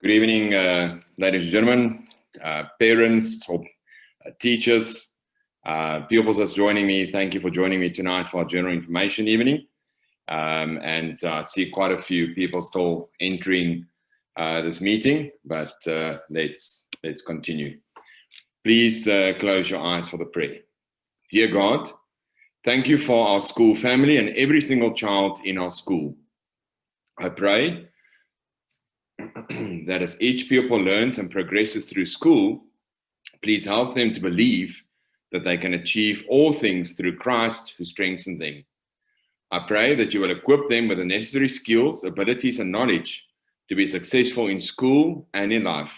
Good evening, ladies and gentlemen, parents, or teachers, pupils that's joining me. Thank you for joining me tonight for our general information evening. And I see quite a few people still entering this meeting, but let's continue. Please close your eyes for the prayer. Dear God, thank you for our school family and every single child in our school. I pray that as each pupil learns and progresses through school, please help them to believe that they can achieve all things through Christ who strengthens them. I pray that you will equip them with the necessary skills, abilities, and knowledge to be successful in school and in life.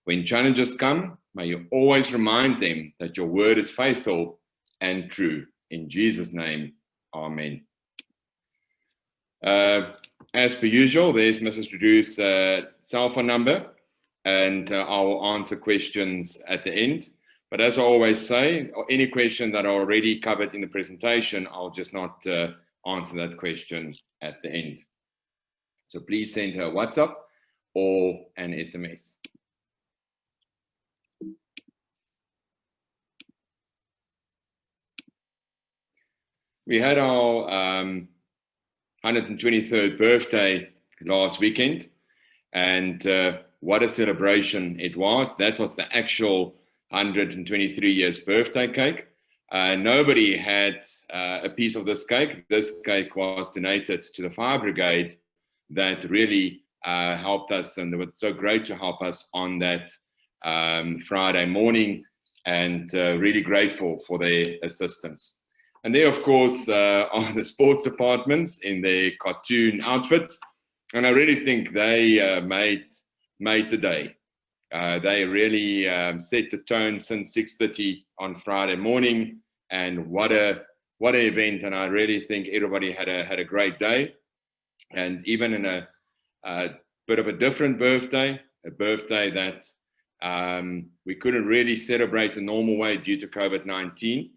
When challenges come, may you always remind them that your word is faithful and true. In Jesus' name, amen. As per usual, there's Mrs. Drew's cell phone number, and I will answer questions at the end. But as I always say, any question that I already covered in the presentation, I'll just not answer that question at the end. So please send her a WhatsApp or an SMS. We had our 123rd birthday last weekend, and what a celebration it was. That was the actual 123 years birthday cake. Nobody had a piece of this cake. This cake was donated to the fire brigade that really helped us, and they were so great to help us on that Friday morning, and really grateful for their assistance. And there, of course, are the sports departments in their cartoon outfits. And I really think they made the day. They really set the tone since 6:30 on Friday morning. And what an event. And I really think everybody had a great day. And even in a bit of a different birthday, a birthday that we couldn't really celebrate the normal way due to COVID-19.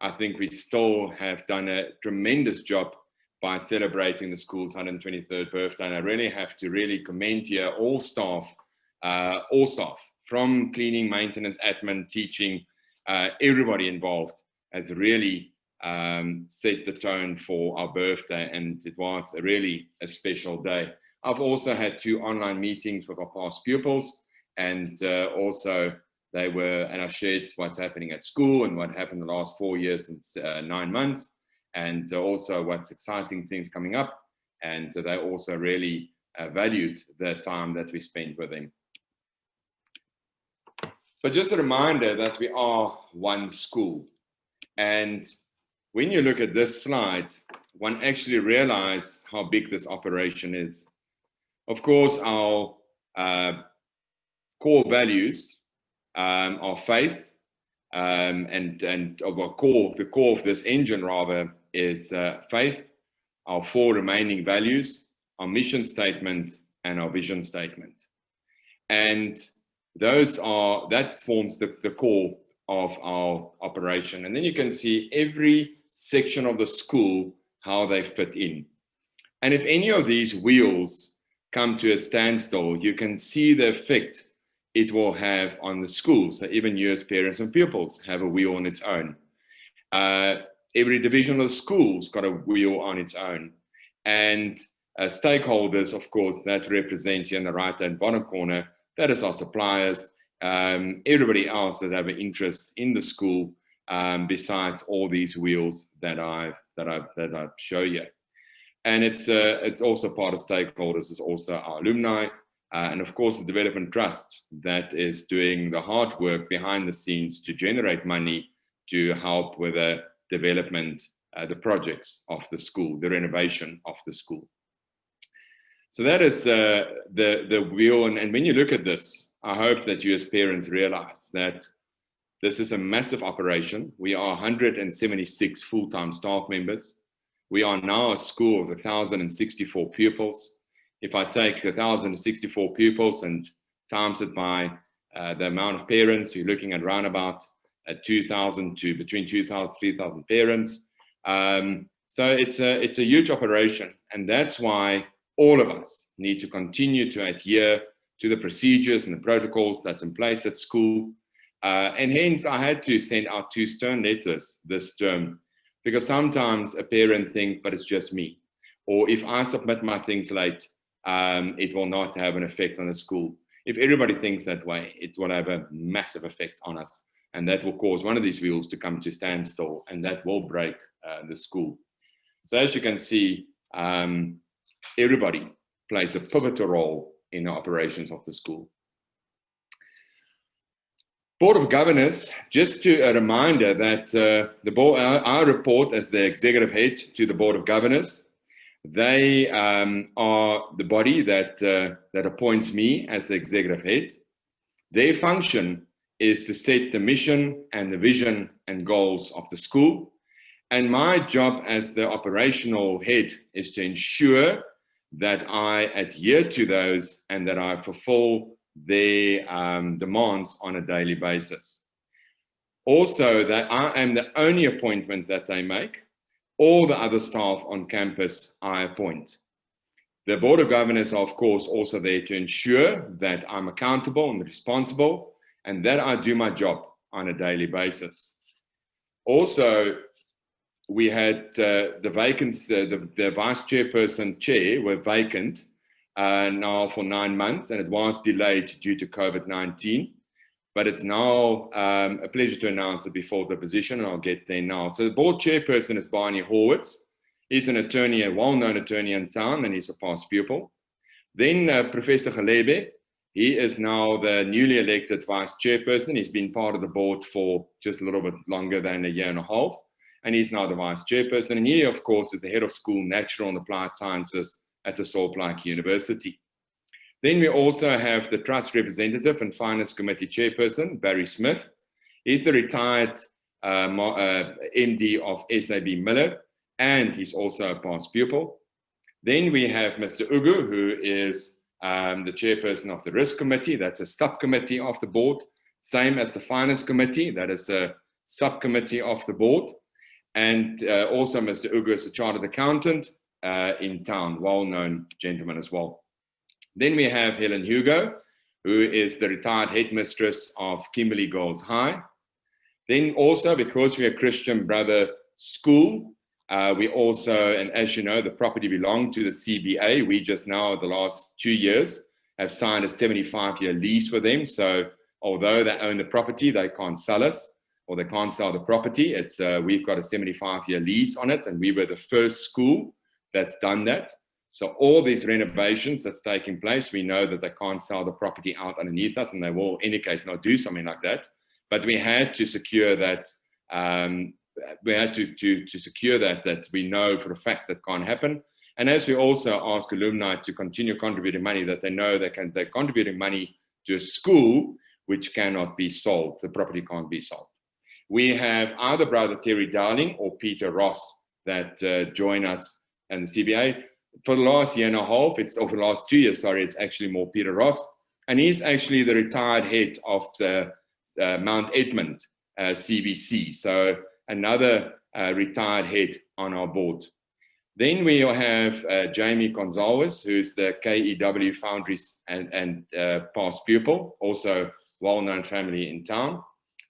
I think we still have done a tremendous job by celebrating the school's 123rd birthday. And I really have to commend here all staff, from cleaning, maintenance, admin, teaching, everybody involved has really set the tone for our birthday. And it was really a special day. I've also had 2 online meetings with our past pupils, and also and I shared what's happening at school and what happened the last 4 years and 9 months, and also what's exciting things coming up. And they also really valued the time that we spent with them. But just a reminder that we are one school. And when you look at this slide, one actually realizes how big this operation is. Of course, our core values, our faith, and our core, the core of this engine rather, is faith, our 4 remaining values, our mission statement, and our vision statement. And that forms the core of our operation. And then you can see every section of the school, how they fit in. And if any of these wheels come to a standstill, you can see the effect it will have on the school. So even you as parents and pupils have a wheel on its own. Every division of the school's got a wheel on its own. And stakeholders, of course, that represents here in the right-hand bottom corner, that is our suppliers, everybody else that have an interest in the school, besides all these wheels that I've shown you. And it's also part of stakeholders, it's also our alumni, and of course the development trust that is doing the hard work behind the scenes to generate money to help with the development, the projects of the school, the renovation of the school. So that is the wheel. And when you look at this, I hope that you as parents realize that this is a massive operation. We are 176 full-time staff members. We are now a school of 1,064 pupils. If I take 1,064 pupils and times it by the amount of parents, you're looking at around about 2,000 to between 2,000 3,000 parents. So it's a huge operation, and that's why all of us need to continue to adhere to the procedures and the protocols that's in place at school. And hence I had to send out 2 stern letters this term, because sometimes a parent thinks, but it's just me. Or if I submit my things late, it will not have an effect on the school. If everybody thinks that way, it will have a massive effect on us. And that will cause one of these wheels to come to standstill, and that will break the school. So as you can see, everybody plays a pivotal role in the operations of the school. Board of Governors, just a reminder that the board, I report as the executive head to the Board of Governors. They are the body that appoints me as the executive head. Their function is to set the mission and the vision and goals of the school. And my job as the operational head is to ensure that I adhere to those and that I fulfill their demands on a daily basis. Also, that I am the only appointment that they make. All the other staff on campus I appoint. The Board of Governors are, of course, also there to ensure that I'm accountable and responsible and that I do my job on a daily basis. Also, we had the vacancy, the vice chairperson chair were vacant now for 9 months, and it was delayed due to COVID-19. But it's now a pleasure to announce that before the position, and I'll get there now. So the board chairperson is Barney Horwitz. He's an attorney, a well-known attorney in town, and he's a past pupil. Then Professor Galebe, he is now the newly elected vice chairperson. He's been part of the board for just a little bit longer than a year and a half, and he's now the vice chairperson. And he, of course, is the head of school, natural and applied sciences at the Salt Lake University. Then we also have the trust representative and finance committee chairperson, Barry Smith. He's the retired MD of SAB Miller, and he's also a past pupil. Then we have Mr. Hugo, who is the chairperson of the risk committee. That's a subcommittee of the board, same as the finance committee. That is a subcommittee of the board. And also Mr. Hugo is a chartered accountant in town, well-known gentleman as well. Then we have Helen Hugo, who is the retired headmistress of Kimberley Girls High. Then also, because we're a Christian brother school, we also, and as you know, the property belonged to the CBA. We just now, the last 2 years, have signed a 75-year lease with them. So although they own the property, they can't sell us, or they can't sell the property. It's we've got a 75-year lease on it, and we were the first school that's done that. So all these renovations that's taking place, we know that they can't sell the property out underneath us, and they will, in any case, not do something like that. But we had to secure that. We had to secure that we know for a fact that can't happen. And as we also ask alumni to continue contributing money, that they know they're contributing money to a school which cannot be sold. The property can't be sold. We have either brother Terry Dowling or Peter Ross that join us in the CBA. For the last year and a half, over the last 2 years, sorry, it's actually more Peter Ross. And he's actually the retired head of the Mount Edmund CBC. So another retired head on our board. Then we have Jamie Gonzalez, who's the KEW Foundries and past pupil, also well-known family in town.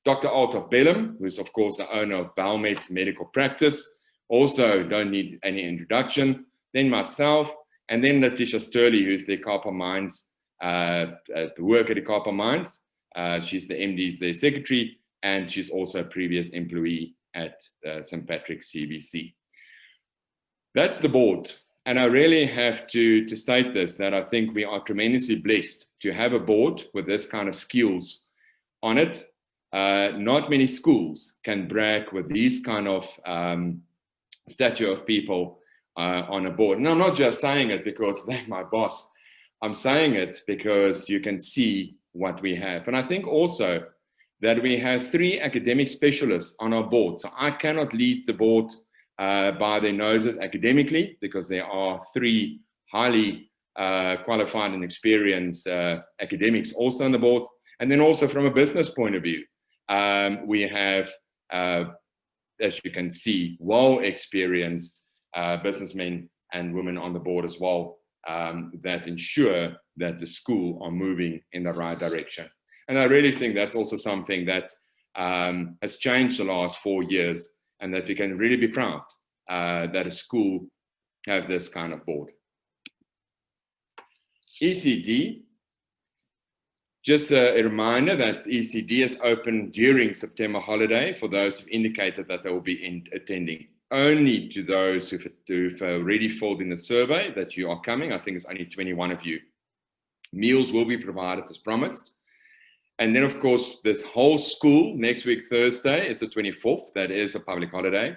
Dr. Althoff Bellum, who's of course the owner of Balmet Medical Practice, also don't need any introduction. Then myself, and then Letitia Sturley, who's the Copper Mines, work at the Copper Mines. She's the MD's, their secretary, and she's also a previous employee at St. Patrick's CBC. That's the board. And I really have to state this, that I think we are tremendously blessed to have a board with this kind of skills on it. Not many schools can brag with these kind of stature of people on a board. And I'm not just saying it because they're my boss. I'm saying it because you can see what we have. And I think also that we have 3 academic specialists on our board. So I cannot lead the board by their noses academically, because there are 3 highly qualified and experienced academics also on the board. And then also from a business point of view, we have, as you can see, well-experienced businessmen and women on the board as well. that ensure that the school are moving in the right direction. And I really think that's also something that has changed the last 4 years, and that we can really be proud that a school have this kind of board. ECD, just a reminder that ECD is open during September holiday for those who've indicated that they will be attending. Only to those who've already filled in the survey that you are coming. I think it's only 21 of you. Meals will be provided as promised. And then, of course, this whole school, next week, Thursday, is the 24th. That is a public holiday.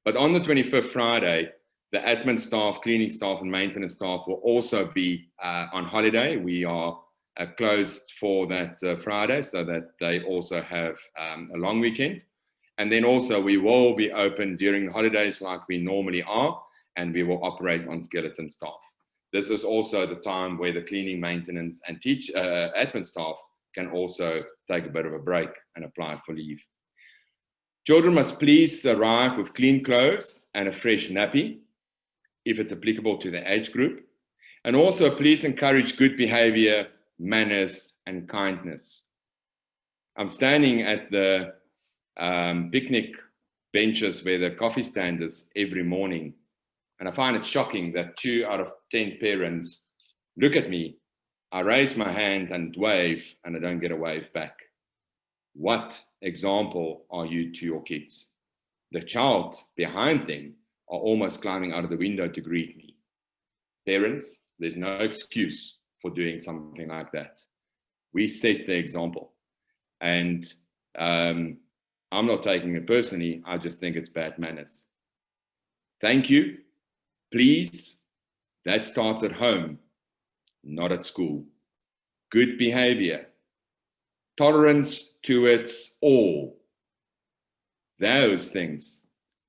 But on the 25th, Friday, the admin staff, cleaning staff, and maintenance staff will also be on holiday. We are closed for that Friday, so that they also have a long weekend. And then also we will be open during the holidays like we normally are, and we will operate on skeleton staff. This is also the time where the cleaning, maintenance, and admin staff can also take a bit of a break and apply for leave. Children must please arrive with clean clothes and a fresh nappy, if it's applicable to the age group. And also please encourage good behavior, manners, and kindness. I'm standing at the picnic benches where the coffee stand is every morning, and I find it shocking that 2 out of 10 parents look at me, I raise my hand and wave, and I don't get a wave back. What example are you to your kids? The child behind them are almost climbing out of the window to greet me. Parents, there's no excuse for doing something like that. We set the example, and I'm not taking it personally. I just think it's bad manners. Thank you. Please, that starts at home, not at school. Good behavior, tolerance towards all. Those things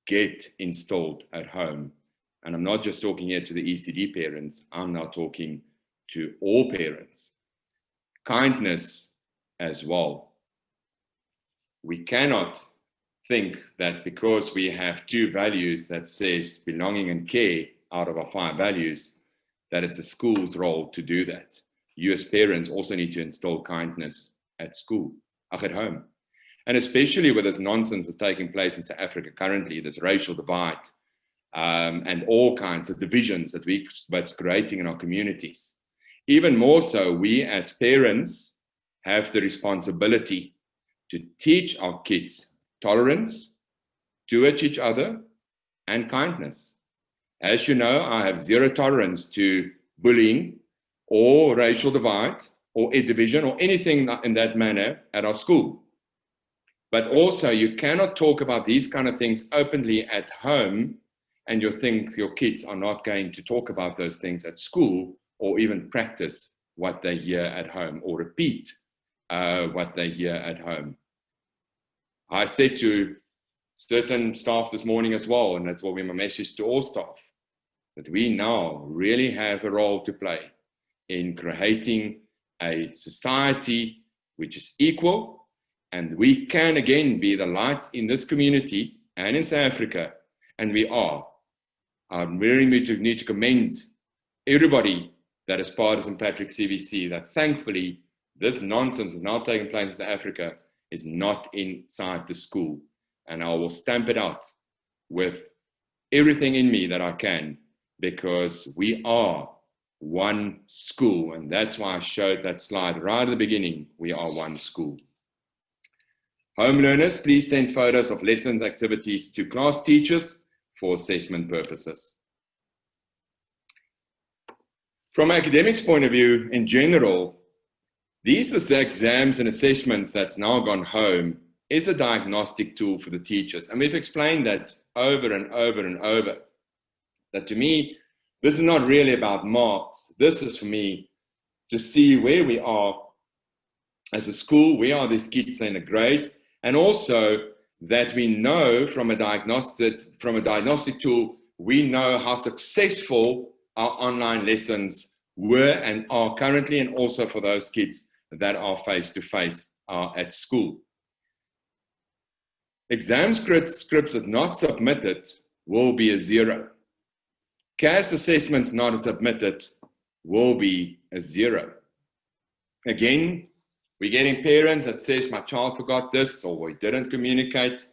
get installed at home. And I'm not just talking here to the ECD parents. I'm now talking to all parents. Kindness as well. We cannot think that because we have 2 values that says belonging and care out of our 5 values, that it's a school's role to do that. You as parents also need to instill kindness at school, at home. And especially with this nonsense that's taking place in South Africa currently, this racial divide, and all kinds of divisions that's creating in our communities. Even more so, we as parents have the responsibility to teach our kids tolerance towards each other and kindness. As you know, I have 0 tolerance to bullying or racial divide or a division or anything in that manner at our school. But also, you cannot talk about these kind of things openly at home, and you think your kids are not going to talk about those things at school, or even practice what they hear at home, or repeat what they hear at home. I said to certain staff this morning as well, and that will be my message to all staff, that we now really have a role to play in creating a society which is equal, and we can again be the light in this community and in South Africa, and we are. I really need to commend everybody that is part of St. Patrick's CBC, that thankfully this nonsense is now taking place in South Africa is not inside the school. And I will stamp it out with everything in me that I can, because we are one school. And that's why I showed that slide right at the beginning. We are one school. Home learners, please send photos of lessons, activities to class teachers for assessment purposes. From an academics point of view, in general, these are the exams and assessments that's now gone home is a diagnostic tool for the teachers. And we've explained that over and over and over. That to me, this is not really about marks. This is for me to see where we are as a school, where are these kids in a grade, and also that we know from a diagnostic tool, we know how successful our online lessons were and are currently, and also for those kids that are face-to-face at school. Exam scripts that's not submitted will be a 0. CAS assessments not submitted will be a 0. Again, we're getting parents that says my child forgot this or we didn't communicate.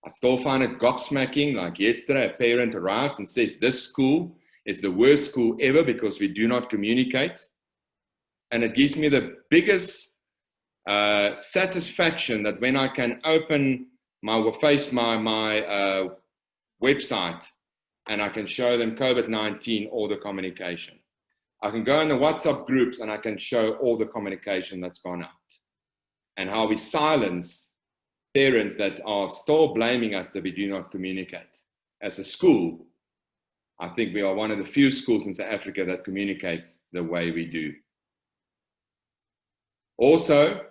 I still find it gobsmacking. Like yesterday, a parent arrives and says this school is the worst school ever because we do not communicate. And it gives me the biggest satisfaction that when I can open my website and I can show them COVID-19 or the communication. I can go in the WhatsApp groups and I can show all the communication that's gone out and how we silence parents that are still blaming us that we do not communicate. As a school, I think we are one of the few schools in South Africa that communicate the way we do. Also,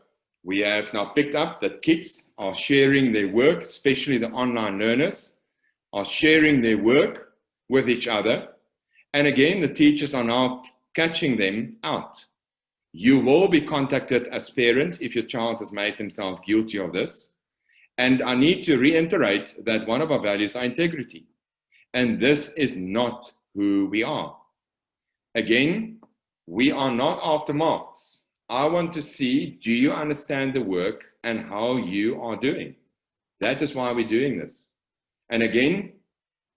we have now picked up that kids are sharing their work, especially the online learners, are sharing their work with each other. And again, the teachers are now catching them out. You will be contacted as parents if your child has made themselves guilty of this. And I need to reiterate that one of our values are integrity. And this is not who we are. Again, we are not after marks. I want to see, do you understand the work and how you are doing? That is why we're doing this. And again,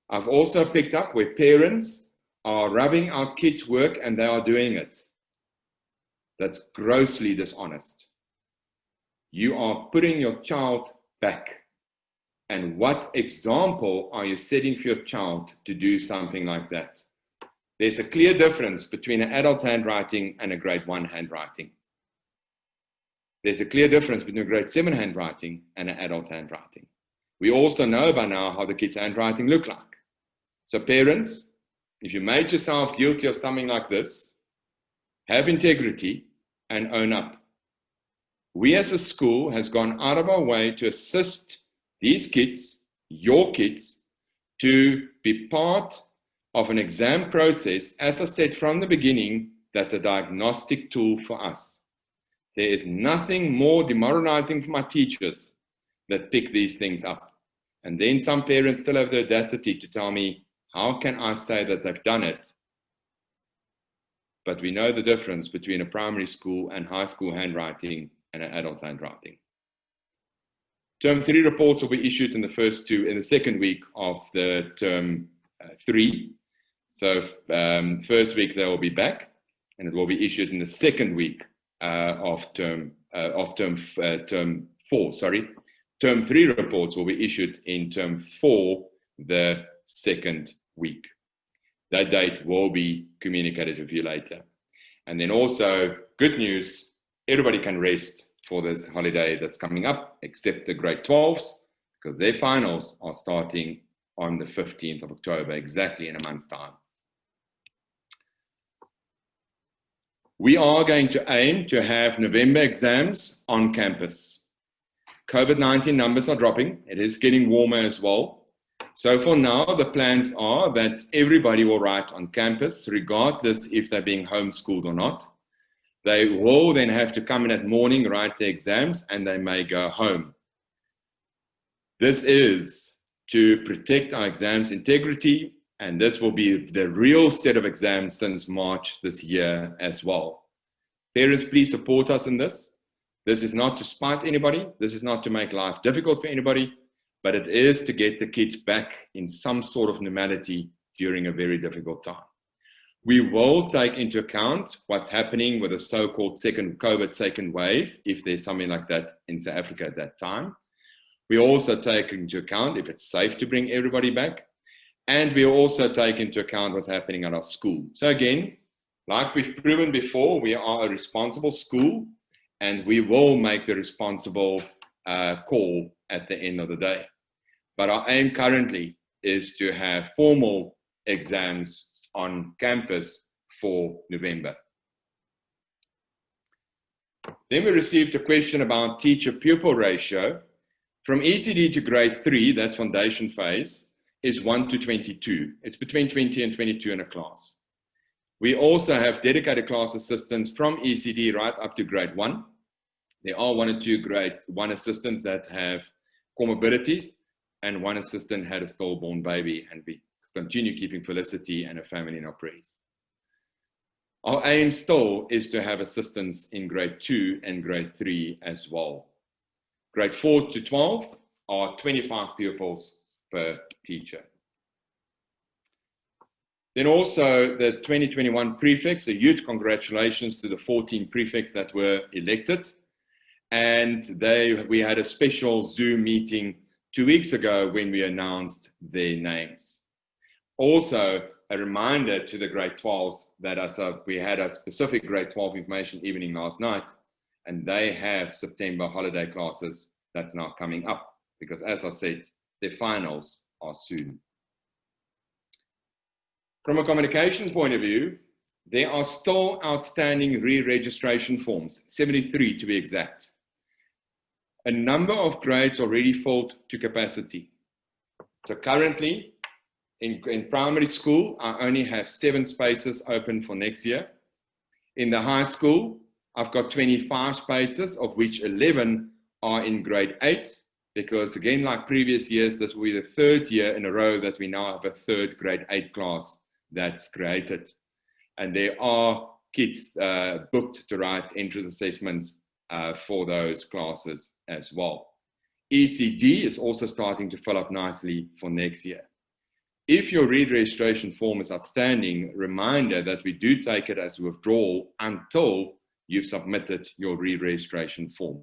I've also picked up where parents are rubbing out kids' work and they are doing it. That's grossly dishonest. You are putting your child back. And what example are you setting for your child to do something like that? There's a clear difference between an adult's handwriting and a grade 1 handwriting. There's a clear difference between a grade 7 handwriting and an adult's handwriting. We also know by now how the kids' handwriting look like. So parents, if you made yourself guilty of something like this, have integrity and own up. We as a school has gone out of our way to assist these kids, your kids, to be part of an exam process. As I said from the beginning, that's a diagnostic tool for us. There is nothing more demoralizing for my teachers that pick these things up. And then some parents still have the audacity to tell me, how can I say that they've done it? But we know the difference between a primary school and high school handwriting and an adult handwriting. Term 3 reports will be issued in the second week of the term 3. So first week they will be back, and it will be issued in the second week of term 4. Sorry, term 3 reports will be issued in term 4, the second week. That date will be communicated with you later. And then also, good news, everybody can rest for this holiday that's coming up, except the grade 12s, because their finals are starting on the 15th of October, exactly in a month's time. We are going to aim to have November exams on campus. COVID-19 numbers are dropping. It is getting warmer as well. So for now, the plans are that everybody will write on campus, regardless if they're being homeschooled or not. They will then have to come in at morning, write their exams, and they may go home. This is to protect our exams integrity, and this will be the real set of exams since March this year as well. Parents, please support us in this. This is not to spite anybody. This is not to make life difficult for anybody, but it is to get the kids back in some sort of normality during a very difficult time. We will take into account what's happening with the so-called COVID second wave, if there's something like that in South Africa at that time. We also take into account if it's safe to bring everybody back. And we also take into account what's happening at our school. So again, like we've proven before, we are a responsible school, and we will make the responsible call at the end of the day. But our aim currently is to have formal exams on campus for November. Then we received a question about teacher-pupil ratio. From ECD to grade 3, that's foundation phase, is 1 to 22. It's between 20 and 22 in a class. We also have dedicated class assistants from ECD right up to grade 1. There are 1 or 2 grade 1 assistants that have comorbidities, and 1 assistant had a stillborn baby, and we continue keeping Felicity and her family in our prayers. Our aim still is to have assistants in grade 2 and grade 3 as well. Grade 4 to 12 are 25 pupils per teacher. Then also the 2021 prefects, a huge congratulations to the 14 prefects that were elected. And we had a special Zoom meeting 2 weeks ago when we announced their names. Also, a reminder to the grade 12s that we had a specific grade 12 information evening last night, and they have September holiday classes that's now coming up, because as I said, their finals are soon. From a communication point of view, there are still outstanding re-registration forms, 73 to be exact. A number of grades already filled to capacity. So currently, in primary school, I only have 7 spaces open for next year. In the high school, I've got 25 spaces, of which 11 are in grade 8, because again, like previous years, this will be the 3rd year in a row that we now have a 3rd grade 8 class that's created. And there are kids booked to write entrance assessments for those classes as well. ECD is also starting to fill up nicely for next year. If your re-registration form is outstanding, reminder that we do take it as withdrawal until you've submitted your re-registration form.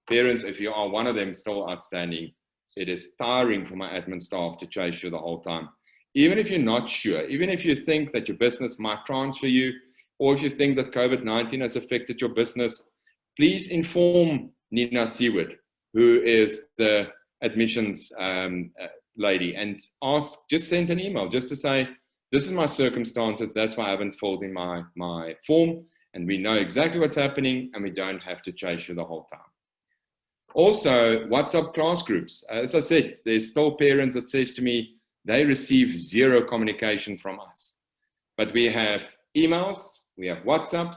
Parents, if you are one of them still outstanding, it is tiring for my admin staff to chase you the whole time. Even if you're not sure, even if you think that your business might transfer you, or if you think that COVID-19 has affected your business, please inform Nina Seward, who is the admissions lady, and just send an email just to say, this is my circumstances, that's why I haven't filled in my form, and we know exactly what's happening, and we don't have to chase you the whole time. Also, WhatsApp class groups. As I said, there's still parents that says to me, they receive 0 communication from us. But we have emails, we have WhatsApps,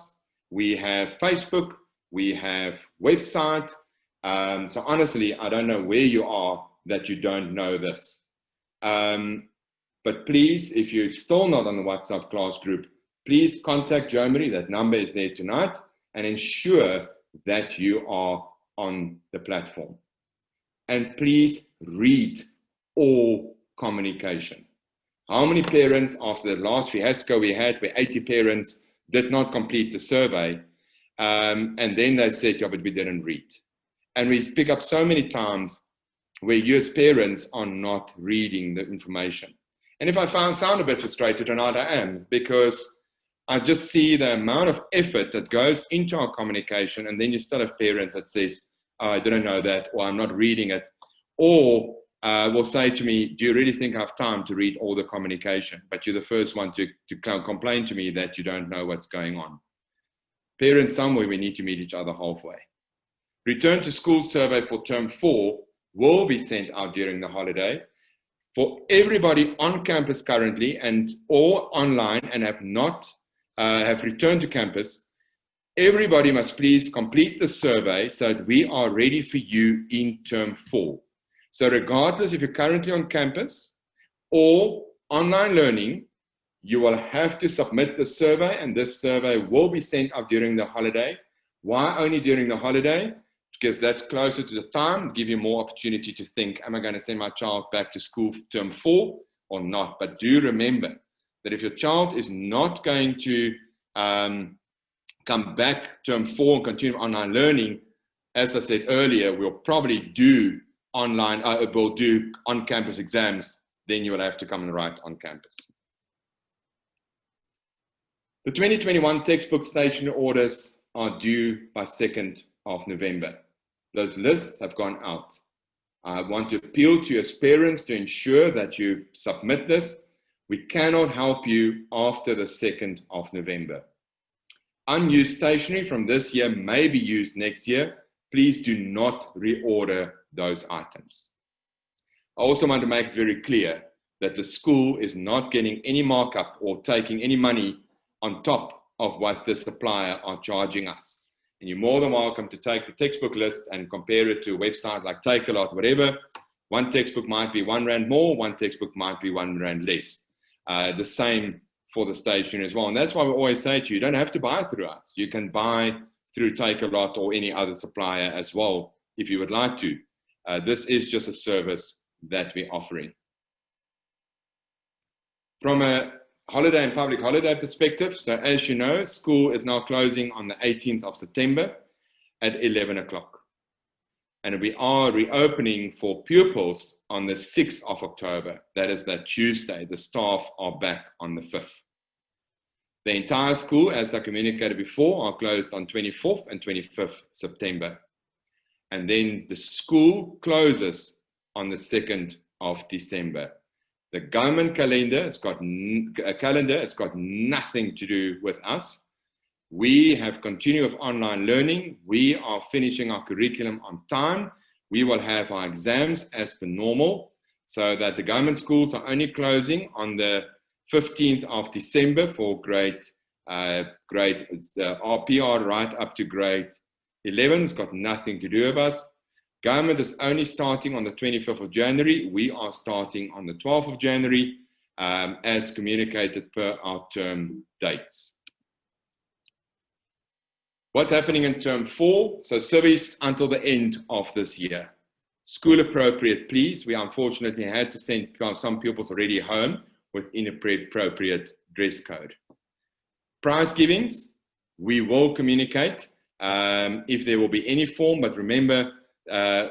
we have Facebook, we have website. So honestly, I don't know where you are that you don't know this. But please, if you're still not on the WhatsApp class group, please contact Germany, that number is there tonight, and ensure that you are on the platform. And please read all communication. How many parents, after the last fiasco we had where 80 parents did not complete the survey, and then they said, yeah, but we didn't read. And we pick up so many times where you as parents are not reading the information. And if I sound a bit frustrated or not, I am, because I just see the amount of effort that goes into our communication, and then you still have parents that says, oh, I didn't know that, or I'm not reading it, or will say to me, do you really think I have time to read all the communication? But you're the first one to complain to me that you don't know what's going on. Parents, somewhere we need to meet each other halfway. Return to school survey for term 4 will be sent out during the holiday. For everybody on campus currently and all online and have not have returned to campus, everybody must please complete the survey so that we are ready for you in term 4. So regardless if you're currently on campus or online learning, you will have to submit the survey, and this survey will be sent out during the holiday. Why only during the holiday? Because that's closer to the time, give you more opportunity to think, am I going to send my child back to school for term 4 or not? But do remember that if your child is not going to come back term 4 and continue online learning, as I said earlier, we'll probably do online, we'll do on-campus exams, then you will have to come and write on campus. The 2021 textbook stationery orders are due by 2nd of November. Those lists have gone out. I want to appeal to you as parents to ensure that you submit this. We cannot help you after the 2nd of November. Unused stationery from this year may be used next year. Please do not reorder those items. I also want to make it very clear that the school is not getting any markup or taking any money on top of what the supplier are charging us. And you're more than welcome to take the textbook list and compare it to a website like Takealot, whatever. One textbook might be R1 more, one textbook might be R1 less. The same for the stationery as well. And that's why we always say to you, you don't have to buy through us. You can buy through Take A Lot or any other supplier as well, if you would like to. This is just a service that we're offering. From a holiday and public holiday perspective, so as you know, school is now closing on the 18th of September at 11 o'clock. And we are reopening for pupils on the 6th of October. That is that Tuesday. The staff are back on the 5th. The entire school, as I communicated before, are closed on 24th and 25th September. And then the school closes on the 2nd of December. The government calendar has got nothing to do with us. We have continued with online learning. We are finishing our curriculum on time. We will have our exams as per normal, so that the government schools are only closing on the 15th of December for grade RPR right up to grade 11. It's got nothing to do with us. Government is only starting on the 25th of January. We are starting on the 12th of January, as communicated per our term dates. What's happening in term 4? So service until the end of this year. School appropriate, please. We unfortunately had to send some pupils already home with inappropriate dress code. Prize givings, we will communicate if there will be any form, but remember,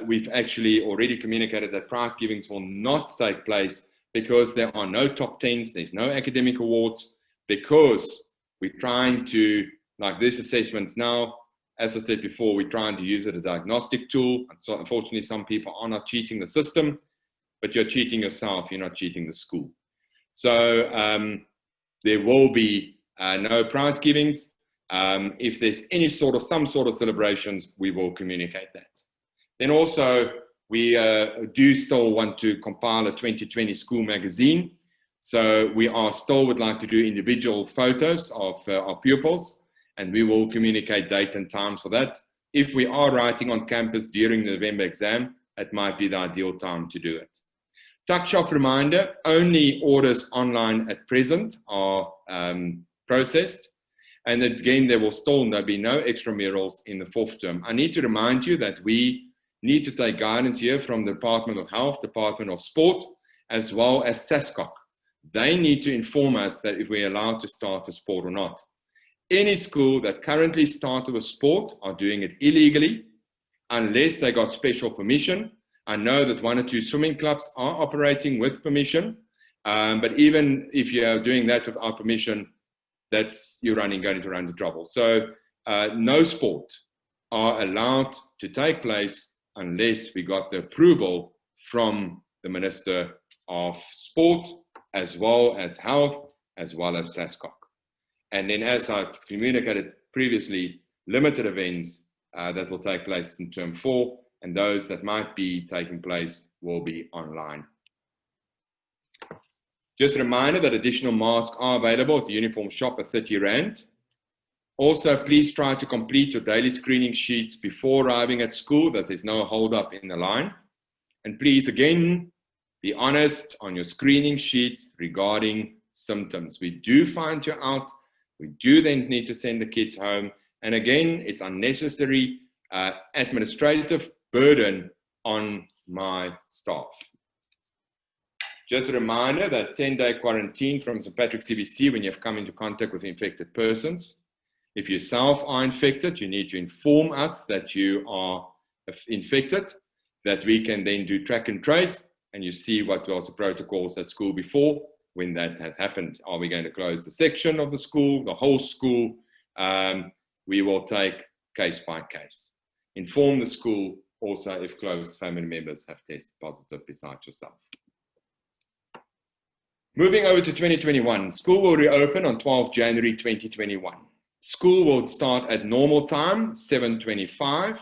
we've actually already communicated that prize givings will not take place because there are no top 10s, there's no academic awards, because we're trying to, like this assessments now, as I said before, we're trying to use it as a diagnostic tool. And so unfortunately, some people are not cheating the system, but you're cheating yourself, you're not cheating the school. So there will be no prize givings. If there's some sort of celebrations, we will communicate that. Then also, we do still want to compile a 2020 school magazine. So we would like to do individual photos of our pupils, and we will communicate date and times for that. If we are writing on campus during the November exam, it might be the ideal time to do it. Tuck Shop reminder, only orders online at present are processed. And again, there will still be no extramurals in the 4th term. I need to remind you that we need to take guidance here from the Department of Health, Department of Sport, as well as SASCOC. They need to inform us that if we're allowed to start a sport or not. Any school that currently started a sport are doing it illegally, unless they got special permission. I know that 1 or 2 swimming clubs are operating with permission, but even if you're doing that without permission, that's you're going to run into trouble. So no sport are allowed to take place unless we got the approval from the Minister of Sport, as well as Health, as well as SASCOC. And then, as I've communicated previously, limited events that will take place in term 4, and those that might be taking place will be online. Just a reminder that additional masks are available at the uniform shop at 30 Rand. Also, please try to complete your daily screening sheets before arriving at school, that there's no hold up in the line. And please, again, be honest on your screening sheets regarding symptoms. We do find you out. We do then need to send the kids home. And again, it's unnecessary administrative burden on my staff. Just a reminder that 10-day quarantine from St. Patrick's CBC when you've come into contact with infected persons. If you yourself are infected, you need to inform us that you are infected, that we can then do track and trace, and you see what was the protocols at school before when that has happened. Are we going to close the section of the school, the whole school? We will take case by case. Inform the school also if close family members have tested positive besides yourself. Moving over to 2021, school will reopen on 12 January 2021. School will start at normal time, 7:25.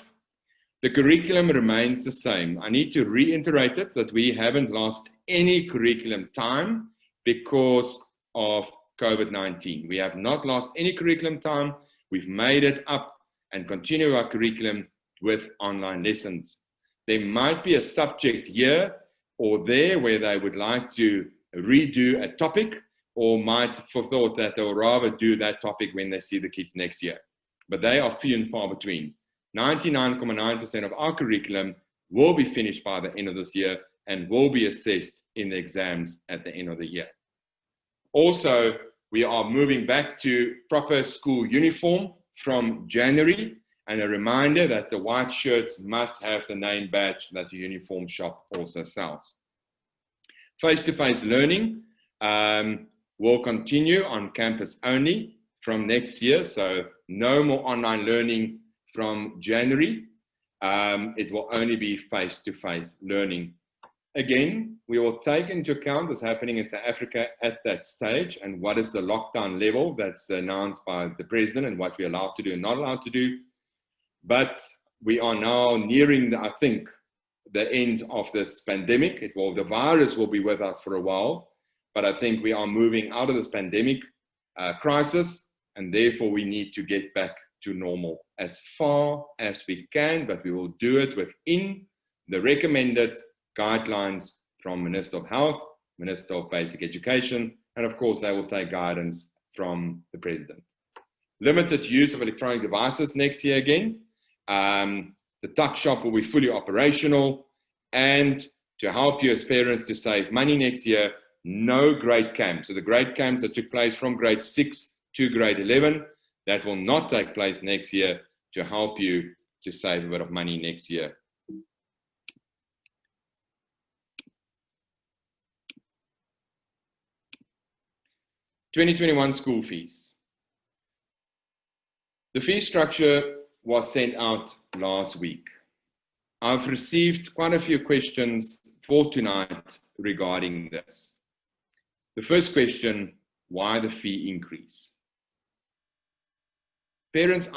The curriculum remains the same. I need to reiterate it that we haven't lost any curriculum time because of COVID-19. We have not lost any curriculum time. We've made it up and continue our curriculum with online lessons. There might be a subject here or there where they would like to redo a topic, or might have thought that they'll rather do that topic when they see the kids next year. But they are few and far between. 99.9% of our curriculum will be finished by the end of this year and will be assessed in the exams at the end of the year. Also, we are moving back to proper school uniform from January, and a reminder that the white shirts must have the name badge that the uniform shop also sells. Face-to-face learning will continue on campus only from next year, so no more online learning from January. It will only be face-to-face learning. Again, we will take into account what's happening in South Africa at that stage and what is the lockdown level that's announced by the president and what we're allowed to do and not allowed to do. But we are now nearing, I think, the end of this pandemic. The virus will be with us for a while, but I think we are moving out of this pandemic crisis, and therefore we need to get back to normal as far as we can, but we will do it within the recommended guidelines from Minister of Health, Minister of Basic Education, and of course they will take guidance from the President. Limited use of electronic devices next year again. The tuck shop will be fully operational, and to help you as parents to save money next year, no grade camps. So the grade camps that took place from grade 6 to grade 11, that will not take place next year to help you to save a bit of money next year. (2021) school fees. The fee structure was sent out last week. I've received quite a few questions for tonight regarding this. The first question, why the fee increase? Parents,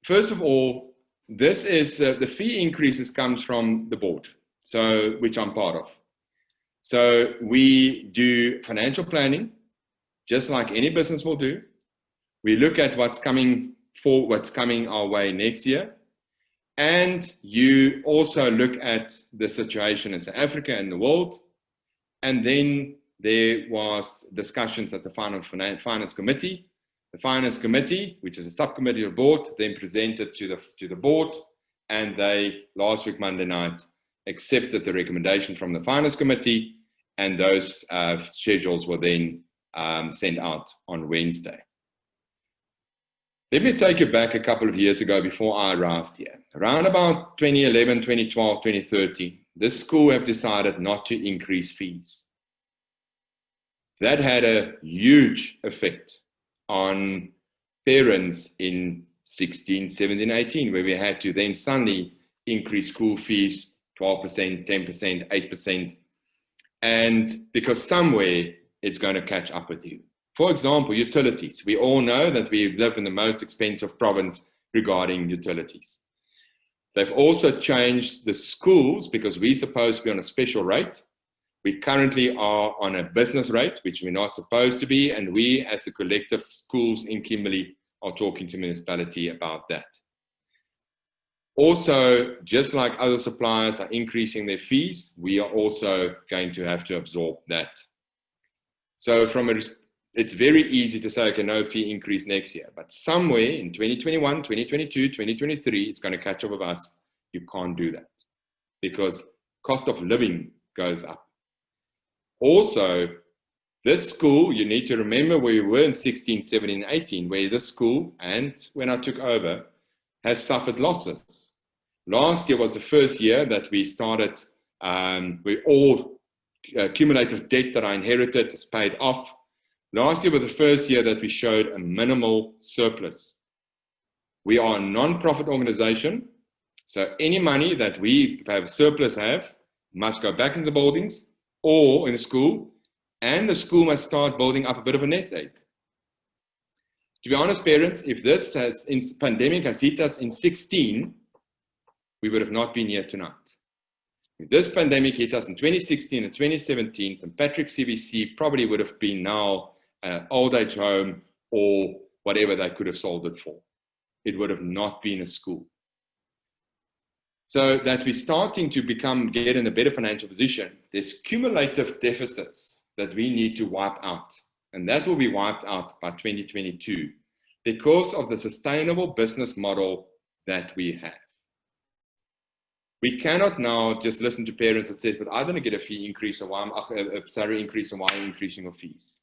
first of all, this is the fee increases comes from the board, so which I'm part of. So we do financial planning, just like any business will do. We look at what's coming our way next year. And you also look at the situation in South Africa and the world. And then there was discussions at the Finance Committee. The Finance Committee, which is a subcommittee of the board, then presented to the board. And they, last week, Monday night, accepted the recommendation from the Finance Committee, and those schedules were then sent out on Wednesday. Let me take you back a couple of years ago before I arrived here. Around about 2011, 2012, 2013, this school have decided not to increase fees. That had a huge effect on parents in 16, 17, 18, where we had to then suddenly increase school fees 12%, 10%, 8%. And because somewhere it's going to catch up with you. For example, utilities. We all know that we live in the most expensive province regarding utilities. They've also changed the schools because we're supposed to be on a special rate. We currently are on a business rate, which we're not supposed to be. And we, as a collective schools in Kimberley, are talking to municipality about that. Also, just like other suppliers are increasing their fees, we are also going to have to absorb that. So it's very easy to say, okay, no fee increase next year. But somewhere in 2021, 2022, 2023, it's going to catch up with us. You can't do that because cost of living goes up. Also, this school, you need to remember where we were in 16, 17, 18, where this school, and when I took over, has suffered losses. Last year was the first year that we started, all cumulative debt that I inherited is paid off. Last year was the first year that we showed a minimal surplus. We are a non-profit organization, so any money that we have surplus must go back into the buildings or in the school, and the school must start building up a bit of a nest egg. To be honest, parents, if this pandemic has hit us in 16, we would have not been here tonight. If this pandemic hit us in 2016 and 2017, St. Patrick's CBC probably would have been now an old age home or whatever they could have sold it for. It would have not been a school. So that we're starting to get in a better financial position, there's cumulative deficits that we need to wipe out. And that will be wiped out by 2022 because of the sustainable business model that we have. We cannot now just listen to parents that said, but I don't get a fee increase, or a salary increase, or why are you increasing your fees?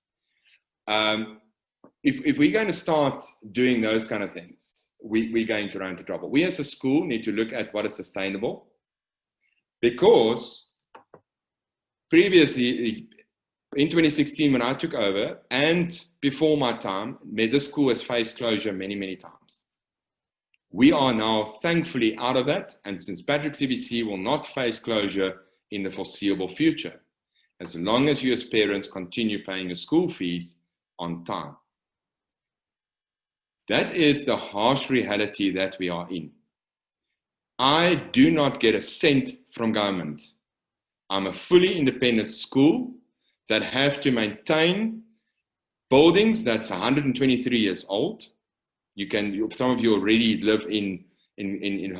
If we're going to start doing those kind of things, we're going to run into trouble. We as a school need to look at what is sustainable, because previously, in 2016, when I took over, and before my time, this school has faced closure many, many times. We are now thankfully out of that, and since Patrick CBC will not face closure in the foreseeable future, as long as you as parents continue paying your school fees on time. That is the harsh reality that we are in. I do not get a cent from government. I'm a fully independent school that have to maintain buildings that's 123 years old. Some of you already live in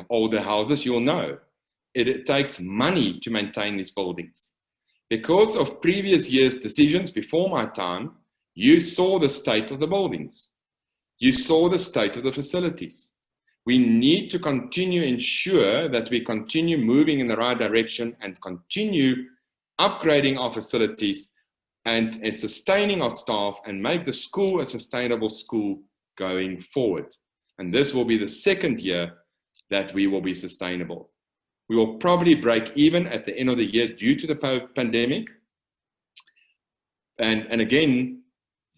older houses, you'll know. It takes money to maintain these buildings. Because of previous years' decisions before my time, you saw the state of the buildings. You saw the state of the facilities. We need to continue ensure that we continue moving in the right direction and continue upgrading our facilities and sustaining our staff and make the school a sustainable school going forward. And this will be the second year that we will be sustainable. We will probably break even at the end of the year due to the pandemic. And again,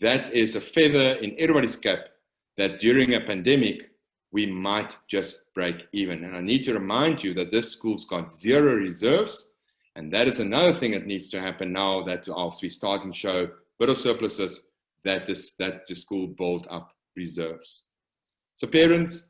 that is a feather in everybody's cap that during a pandemic, we might just break even. And I need to remind you that this school's got zero reserves. And that is another thing that needs to happen now that as we start and show a bit of surpluses, that the school built up reserves. So parents,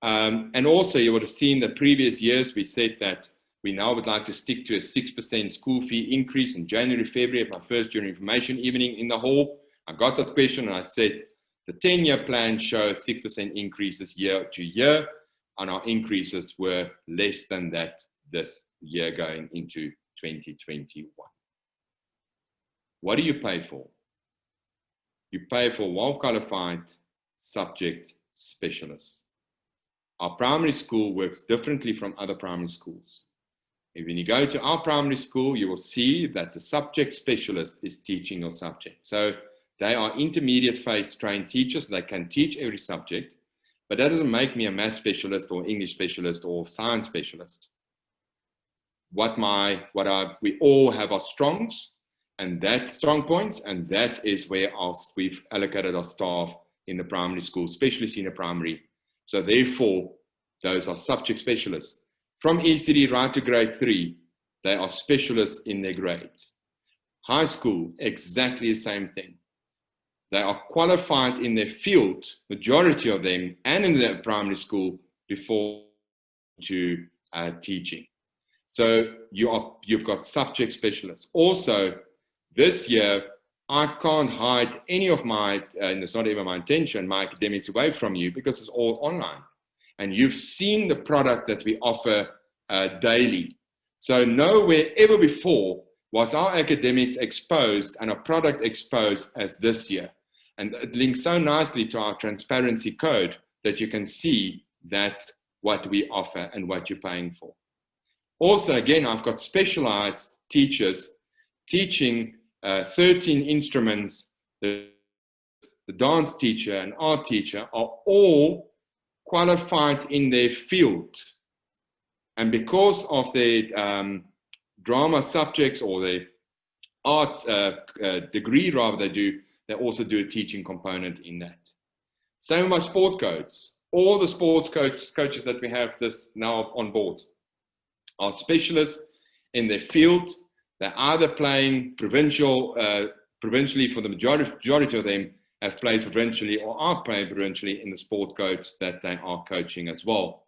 and also you would have seen the previous years, we said that we now would like to stick to a 6% school fee increase in January, February at my first year information evening in the hall. I got that question and I said, the 10-year plan shows 6% increases year to year, and our increases were less than that this year going into 2021. What do you pay for? You pay for well-qualified subject specialists. Our primary school works differently from other primary schools. When you go to our primary school, you will see that the subject specialist is teaching your subject. So they are intermediate phase trained teachers. They can teach every subject, but that doesn't make me a math specialist or English specialist or science specialist. We all have our strongs and that strong points, and that is where we've allocated our staff in the primary school, especially senior primary. So therefore, those are subject specialists. From ECD right to grade 3, they are specialists in their grades. High school, exactly the same thing. They are qualified in their field, majority of them, and in their primary school before to teaching. So you've got subject specialists. Also, this year, I can't hide any of my, and it's not even my intention, my academics away from you because it's all online. And you've seen the product that we offer daily. So nowhere ever before was our academics exposed and our product exposed as this year. And it links so nicely to our transparency code that you can see that what we offer and what you're paying for. Also, again, I've got specialized teachers teaching 13 instruments. The dance teacher and art teacher are all qualified in their field. And because of their drama subjects or their art degree, rather, they also do a teaching component in that. Same with my sport coach. All the sports coaches that we have this now on board are specialists in their field. They're either playing provincially for the majority of them have played provincially or are playing provincially in the sport coach that they are coaching as well.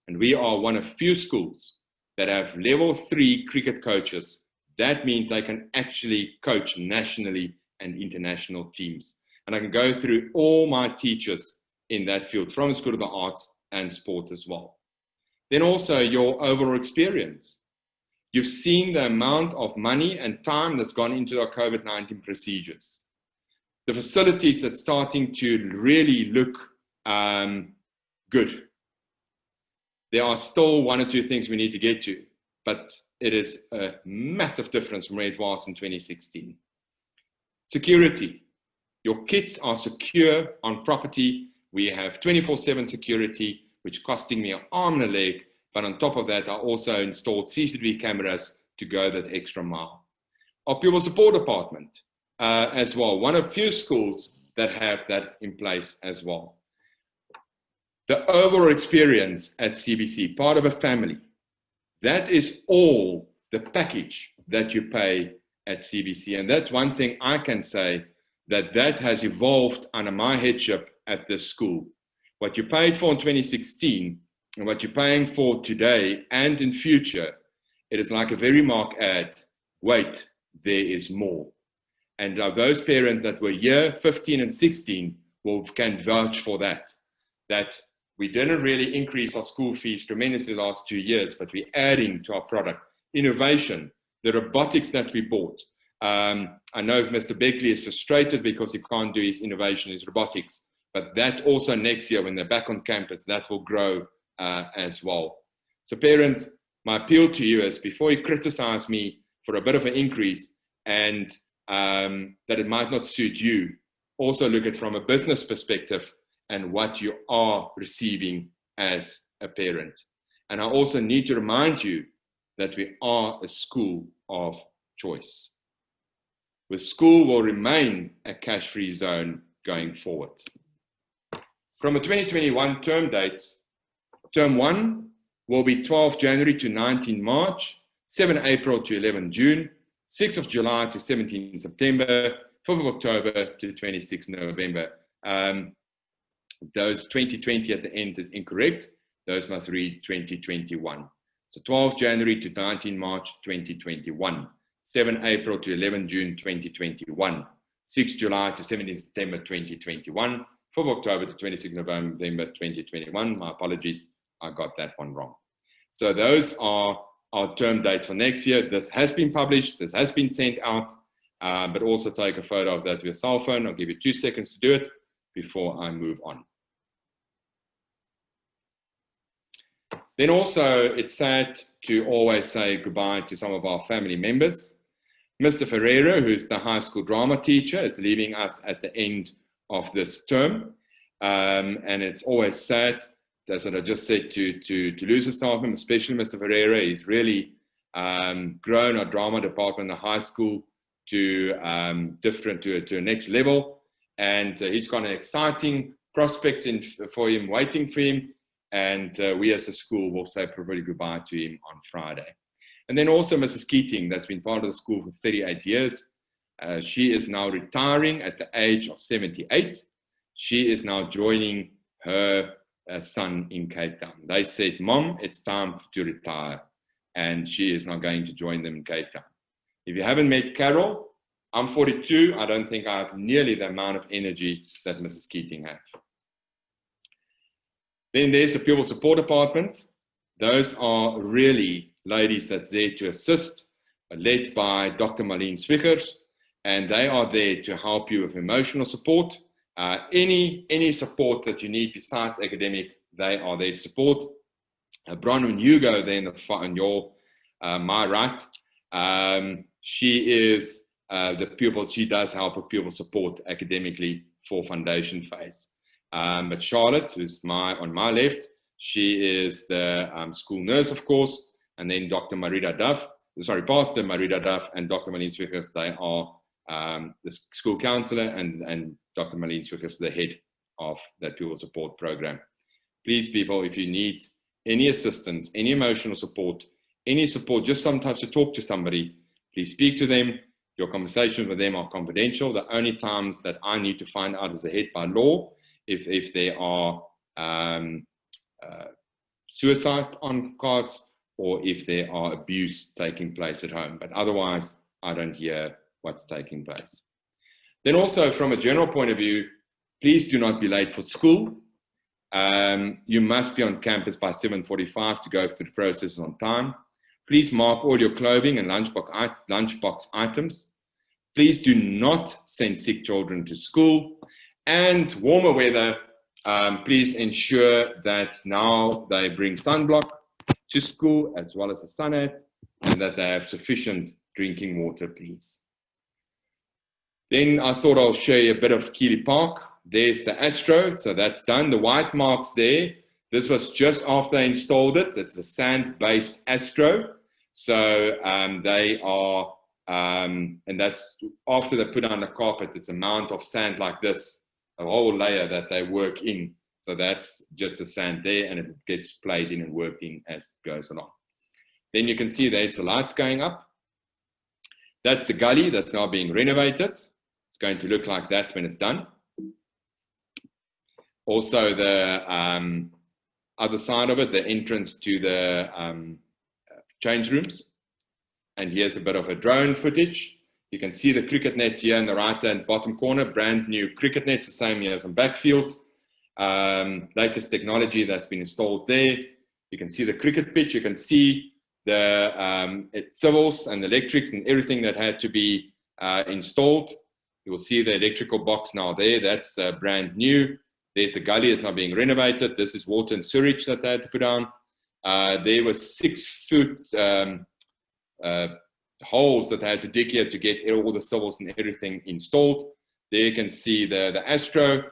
And we are one of few schools that have level 3 cricket coaches. That means they can actually coach nationally and international teams. And I can go through all my teachers in that field from the School of the Arts and sport as well. Then also your overall experience. You've seen the amount of money and time that's gone into our COVID-19 procedures. The facilities that's starting to really look good. There are still one or two things we need to get to, but it is a massive difference from where it was in 2016. Security. Your kids are secure on property. We have 24/7 security, which is costing me an arm and a leg. But on top of that, I also installed CCTV cameras to go that extra mile. Our pupil support department as well. One of few schools that have that in place as well. The overall experience at CBC, part of a family, that is all the package that you pay at CBC. And that's one thing I can say, that has evolved under my headship at this school. What you paid for in 2016 and what you're paying for today and in future, it is like a very marked ad. Wait, there is more. And those parents that were here 15 and 16 can vouch for that. That we didn't really increase our school fees tremendously the last 2 years, but we're adding to our product. Innovation, the robotics that we bought. I know Mr. Beckley is frustrated because he can't do his innovation, his robotics, but that also next year when they're back on campus, that will grow as well. So parents, my appeal to you is before you criticize me for a bit of an increase and that it might not suit you, also look at it from a business perspective and what you are receiving as a parent. And I also need to remind you that we are a school of choice. The school will remain a cash-free zone going forward. From the 2021 term dates, term 1 will be 12 January to 19 March, 7 April to 11 June, 6th of July to 17 September, 5th of October to 26 November. Those 2020 at the end is incorrect. Those must read 2021. So 12 January to 19 March 2021, 7 April to 11 June 2021, 6 July to 17 September 2021, 4 October to 26 November 2021. My apologies, I got that one wrong. So those are our term dates for next year. This has been published, this has been sent out, but also take a photo of that with your cell phone. I'll give you 2 seconds to do it before I move on. Then also, it's sad to always say goodbye to some of our family members. Mr. Ferreira, who's the high school drama teacher, is leaving us at the end of this term. And it's always sad, that's what I just said, to lose a staff member, especially Mr. Ferreira. He's really grown our drama department in the high school to a next level. And he's got an exciting prospect for him, waiting for him. And we as a school will say probably goodbye to him on Friday. And then also Mrs. Keating, that's been part of the school for 38 years. She is now retiring at the age of 78. She is now joining her son in Cape Town. They said, Mom, it's time to retire. And she is now going to join them in Cape Town. If you haven't met Carol, I'm 42. I don't think I have nearly the amount of energy that Mrs. Keating has. Then there's the pupil support department. Those are really ladies that's there to assist, led by Dr. Marlene Swiggers, and they are there to help you with emotional support. Any support that you need besides academic, they are there to support. Bron and Hugo there on your my right. She is the pupil. She does help with pupil support academically for foundation phase. But Charlotte, who's on my left, she is the school nurse, of course, and then Pastor Marita Duff and Dr. Marlene Swiggers, they are the school counselor, and Dr. Marlene Swiggers, the head of that pupil support program. Please, people, if you need any assistance, any emotional support, any support, just sometimes to talk to somebody, please speak to them. Your conversations with them are confidential. The only times that I need to find out as a head by law, if there are suicide on cards or if there are abuse taking place at home. But otherwise, I don't hear what's taking place. Then also from a general point of view, please do not be late for school. You must be on campus by 7:45 to go through the process on time. Please mark all your clothing and lunchbox items. Please do not send sick children to school. And warmer weather, please ensure that now they bring sunblock to school as well as a sun hat, and that they have sufficient drinking water, please. Then I thought I'll show you a bit of Keeley Park. There's the Astro, so that's done. The white marks there, this was just after I installed it. It's a sand-based Astro. So they are, and that's after they put on the carpet, it's a mount of sand like this, a whole layer that they work in. So that's just the sand there, and it gets played in and worked in as it goes along. Then you can see there's the lights going up. That's the gully that's now being renovated. It's going to look like that when it's done. Also the other side of it, the entrance to the change rooms. And here's a bit of a drone footage. You can see the cricket nets here in the right-hand bottom corner, brand new cricket nets, the same here as on backfield. Latest technology that's been installed there. You can see the cricket pitch. You can see the civils and electrics and everything that had to be installed. You will see the electrical box now there. That's brand new. There's the gully that's now being renovated. This is water and sewage that they had to put on. There were 6-foot holes that they had to dig here to get all the civils and everything installed. There you can see the Astro.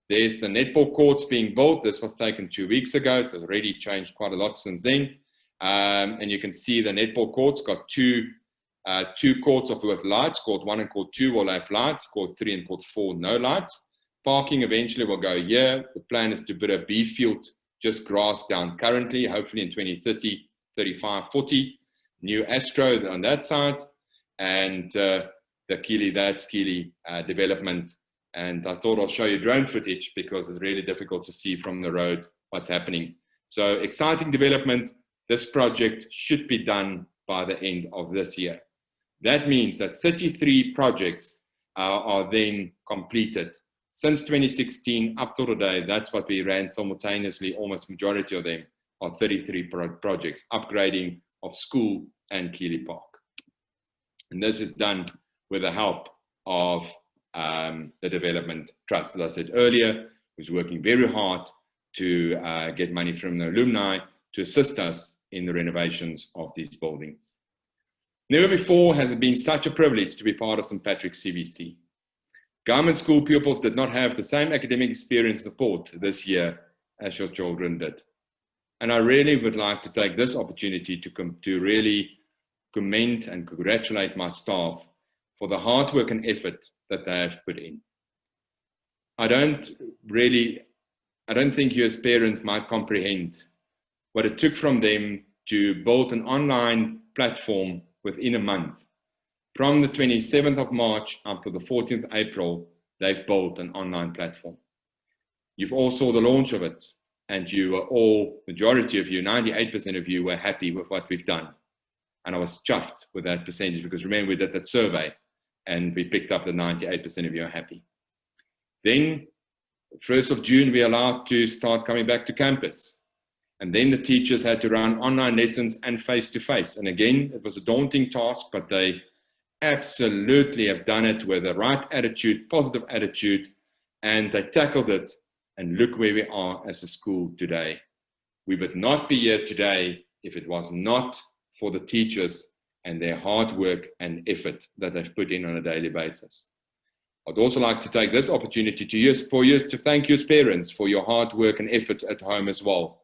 There's the netball courts being built. This was taken 2 weeks ago, so it's already changed quite a lot since then. And you can see the netball courts got two courts with lights. Court 1 and court 2 will have lights. Court 3 and court 4, no lights. Parking eventually will go here. The plan is to put a B field, just grass down currently, hopefully in 2030, 35, 40. New Astro on that side. And the Keeley, that's Keeley development. And I thought I'll show you drone footage because it's really difficult to see from the road what's happening. So exciting development. This project should be done by the end of this year. That means that 33 projects are then completed. Since 2016 up to today, that's what we ran simultaneously. Almost majority of them are 33 projects, upgrading of school and Keeley Park. And this is done with the help of the Development Trust, as I said earlier, who's working very hard to get money from the alumni to assist us in the renovations of these buildings. Never before has it been such a privilege to be part of St. Patrick's CBC. Government school pupils did not have the same academic experience support this year as your children did. And I really would like to take this opportunity to really commend and congratulate my staff for the hard work and effort that they have put in. I don't think you as parents might comprehend what it took from them to build an online platform within a month. From the 27th of March up to the 14th of April, they've built an online platform. You've all saw the launch of it, and you were all, majority of you, 98% of you were happy with what we've done. And I was chuffed with that percentage because remember we did that survey and we picked up the 98% of you are happy. Then, 1st of June, we allowed to start coming back to campus. And then the teachers had to run online lessons and face-to-face. And again, it was a daunting task, but they absolutely have done it with the right attitude, positive attitude, and they tackled it. And look where we are as a school today. We would not be here today if it was not for the teachers and their hard work and effort that they've put in on a daily basis. I'd also like to take this opportunity to thank you as parents for your hard work and effort at home as well.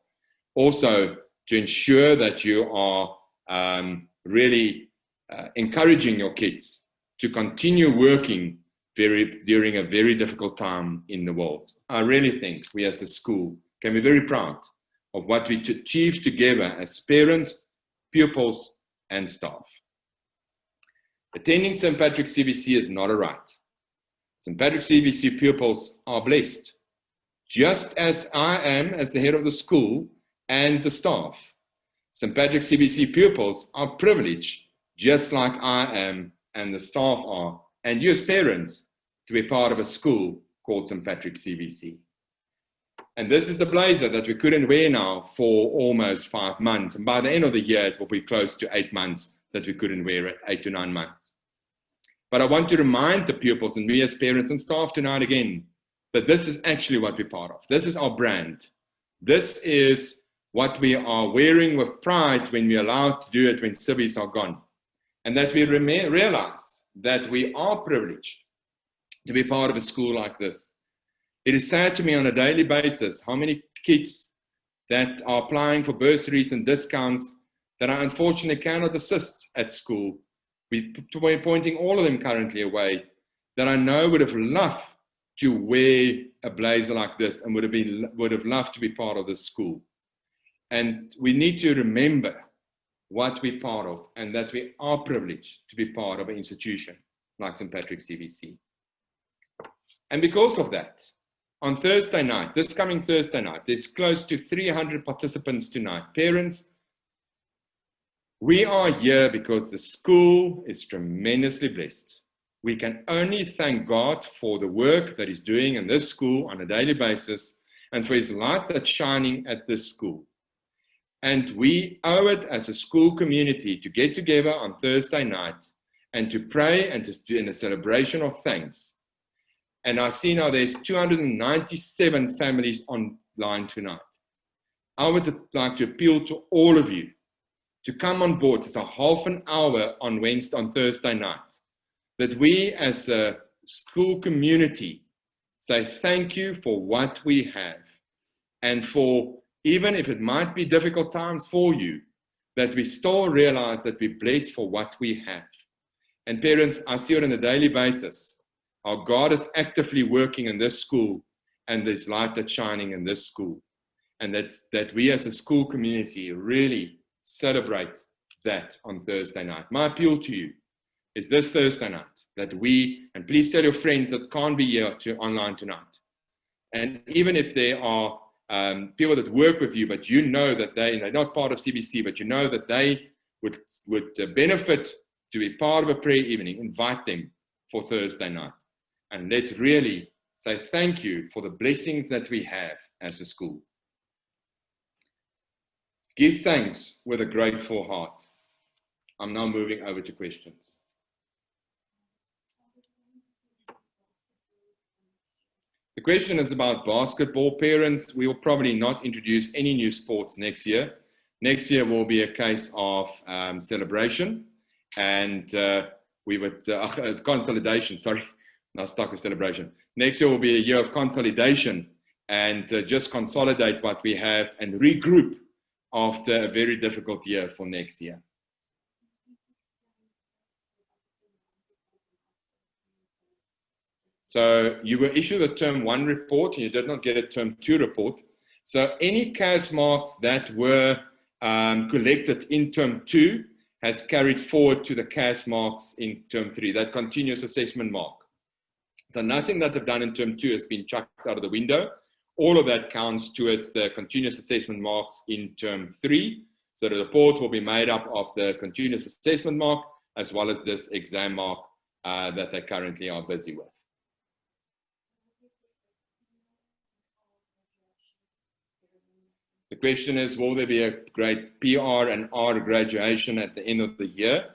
Also, to ensure that you are really encouraging your kids to continue working during a very difficult time in the world. I really think we as a school can be very proud of what we achieved together as parents, pupils, and staff. Attending St. Patrick's CBC is not a right. St. Patrick's CBC pupils are blessed, just as I am as the head of the school and the staff. St. Patrick's CBC pupils are privileged, just like I am and the staff are, and you as parents, to be part of a school called St. Patrick's CBC. And this is the blazer that we couldn't wear now for almost 5 months. And by the end of the year, it will be close to 8 months that we couldn't wear it, 8 to 9 months. But I want to remind the pupils and we as parents and staff tonight again, that this is actually what we're part of. This is our brand. This is what we are wearing with pride when we're allowed to do it when civvies are gone. And that we realize that we are privileged to be part of a school like this. It is sad to me on a daily basis how many kids that are applying for bursaries and discounts that I unfortunately cannot assist at school. We're pointing all of them currently away that I know would have loved to wear a blazer like this and would have loved to be part of this school. And we need to remember what we're part of and that we are privileged to be part of an institution like St. Patrick's CBC. And because of that, on Thursday night, this coming Thursday night, there's close to 300 participants tonight. Parents, we are here because the school is tremendously blessed. We can only thank God for the work that He's doing in this school on a daily basis and for His light that's shining at this school. And we owe it as a school community to get together on Thursday night and to pray and to do in a celebration of thanks. And I see now there's 297 families online tonight. I would like to appeal to all of you to come on board. It's a half an hour on Thursday night, that we as a school community say thank you for what we have, and for, even if it might be difficult times for you, that we still realize that we're blessed for what we have. And parents, I see it on a daily basis, how God is actively working in this school and there's light that's shining in this school. And that we as a school community really celebrate that on Thursday night. My appeal to you is this Thursday night that we, and please tell your friends that can't be here online tonight. And even if there are people that work with you, but you know that they're not part of CBC, but you know that they would benefit to be part of a prayer evening, invite them for Thursday night. And let's really say thank you for the blessings that we have as a school. Give thanks with a grateful heart. I'm now moving over to questions. The question is about basketball. Parents, we will probably not introduce any new sports next year. Next year will be a case of celebration and consolidation, sorry. Not stuck with celebration. Next year will be a year of consolidation and just consolidate what we have and regroup after a very difficult year for next year. So you were issued a term 1 report and you did not get a term 2 report. So any CAS marks that were collected in term 2 has carried forward to the CAS marks in term 3, that continuous assessment mark. So nothing that they've done in term 2 has been chucked out of the window. All of that counts towards the continuous assessment marks in term 3. So the report will be made up of the continuous assessment mark as well as this exam mark that they currently are busy with. The question is, will there be a great PR and R graduation at the end of the year?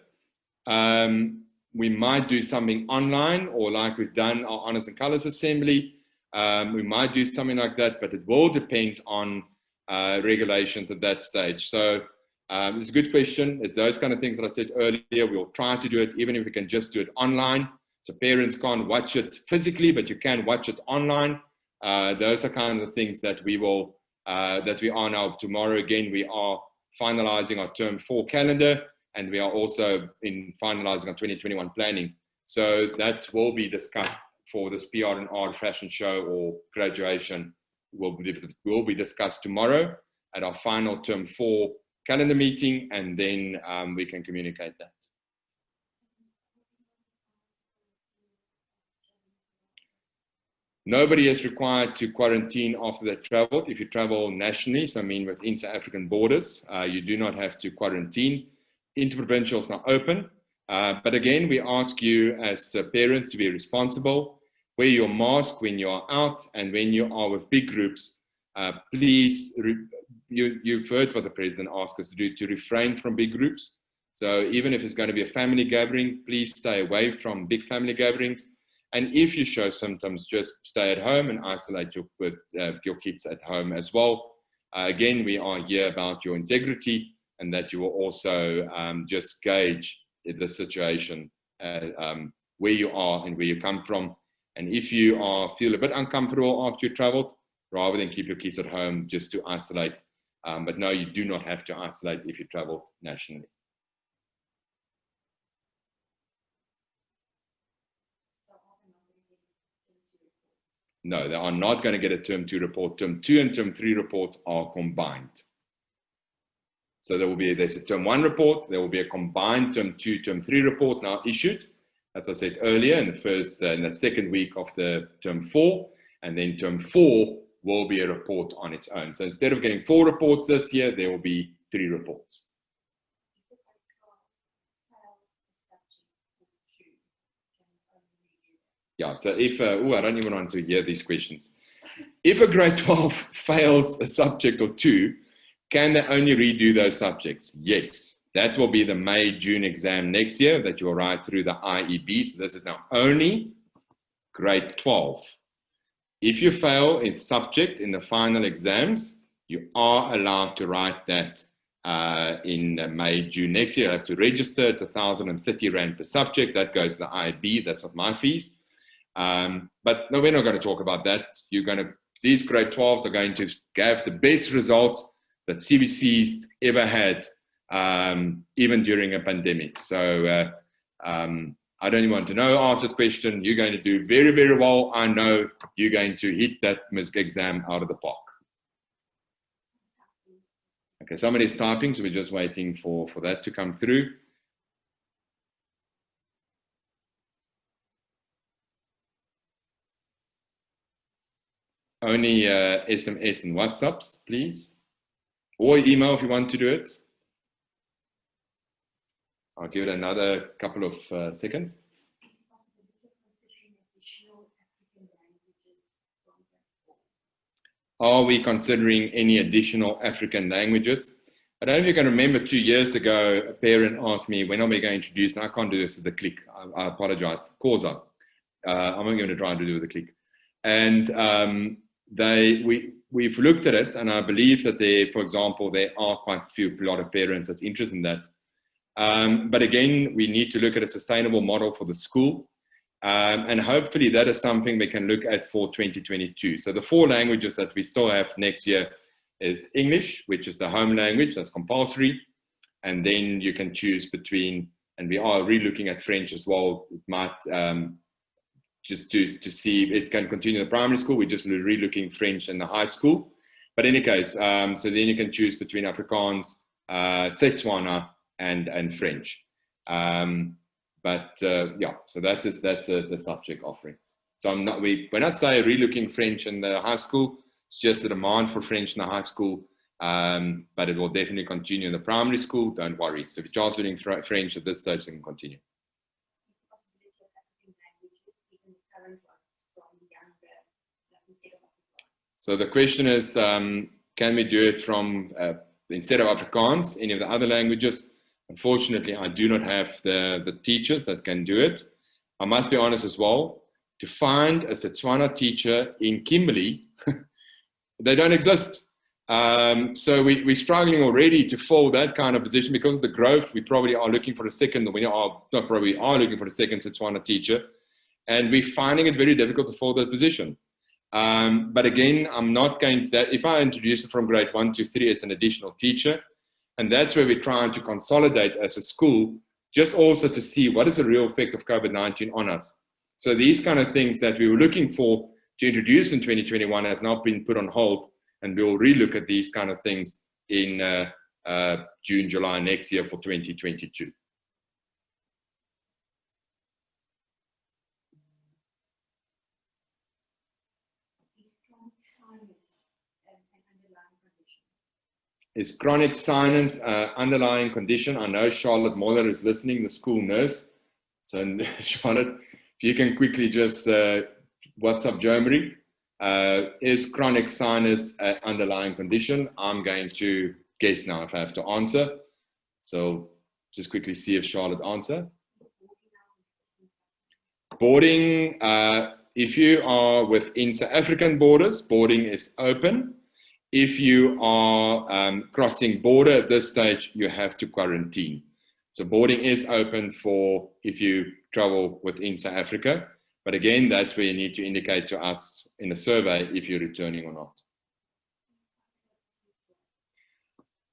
We might do something online, or like we've done our Honours and Colours Assembly. We might do something like that, but it will depend on regulations at that stage. So it's a good question. It's those kind of things that I said earlier. We'll try to do it, even if we can just do it online. So parents can't watch it physically, but you can watch it online. Those are kind of things that we will, that we are now. Tomorrow again, we are finalizing our term 4 calendar. And we are also in finalizing our 2021 planning. So that will be discussed for this PR and R fashion show or graduation. Will be discussed tomorrow at our final term 4 calendar meeting, and then we can communicate that. Nobody is required to quarantine after they traveled. If you travel nationally, so I mean within South African borders, you do not have to quarantine. Interprovincial is not open, but again, we ask you as parents to be responsible. Wear your mask when you are out and when you are with big groups. please, you've heard what the president asked us to do, to refrain from big groups. So even if it's going to be a family gathering, please stay away from big family gatherings. And if you show symptoms, just stay at home and isolate your kids at home as well. Again, we are here about your integrity, and that you will also just gauge the situation, where you are and where you come from. And if you feel a bit uncomfortable after you traveled, rather than keep your kids at home, just to isolate. But no, you do not have to isolate if you travel nationally. No, they are not going to get a term 2 report. Term 2 and term 3 reports are combined. So there's a term 1 report, there will be a combined term 2, term 3 report now issued, as I said earlier, in that second week of the term 4, and then term 4 will be a report on its own. So instead of getting 4 reports this year, there will be 3 reports. Yeah, so if, I don't even want to hear these questions. If a grade 12 fails a subject or 2, can they only redo those subjects? Yes, that will be the May-June exam next year that you will write through the IEB. So this is now only grade 12. If you fail in subject in the final exams, you are allowed to write that in May, June next year. You have to register. It's 1,030 Rand per subject. That goes to the IEB. That's not my fees. But no, we're not going to talk about that. These grade 12s are going to have the best results that CBC's ever had, even during a pandemic. So I don't even want to answer the question. You're going to do very, very well. I know you're going to hit that exam out of the park. Okay, somebody's typing, so we're just waiting for that to come through. Only SMS and WhatsApps, please. Or email if you want to do it. I'll give it another couple of seconds. Are we considering any additional African languages? I don't know if you can remember 2 years ago, a parent asked me, when are we going to introduce, and I can't do this with the click, I apologize, Corsa. I'm not going to try to do with the click. And we've looked at it, and I believe that for example, there are quite a lot of parents that's interested in that. But again, we need to look at a sustainable model for the school. And hopefully that is something we can look at for 2022. So the 4 languages that we still have next year is English, which is the home language, that's compulsory. And then you can choose between, and we are re-looking at French as well. It might, just to see if it can continue in the primary school. We're just re-looking French in the high school. But in any case, so then you can choose between Afrikaans, Setswana, and French. Yeah, so that's the subject offerings. So when I say re-looking French in the high school, it's just the demand for French in the high school, but it will definitely continue in the primary school. Don't worry. So if you're just doing French at this stage, it can continue. So the question is, can we do it from, instead of Afrikaans, any of the other languages? Unfortunately, I do not have the teachers that can do it. I must be honest as well, to find a Setswana teacher in Kimberley, they don't exist. So we're struggling already to fill that kind of position because of the growth. We probably are looking for a second, we are looking for a second Setswana teacher, and we're finding it very difficult to fill that position. But again, I'm not going to that. If I introduce it from grade 1 to 3, it's an additional teacher. And that's where we're trying to consolidate as a school, just also to see what is the real effect of COVID-19 on us. So these kind of things that we were looking for to introduce in 2021 has now been put on hold, and we'll relook at these kind of things in June, July next year for 2022. Is chronic sinus underlying condition? I know Charlotte Moller is listening, the school nurse. So Charlotte, if you can quickly just WhatsApp Joe Marie. Is chronic sinus an underlying condition? I'm going to guess now if I have to answer. So just quickly see if Charlotte answer. Boarding, if you are within South African borders, boarding is open. If you are crossing border at this stage, you have to quarantine. So boarding is open for if you travel within South Africa. But again, that's where you need to indicate to us in a survey if you're returning or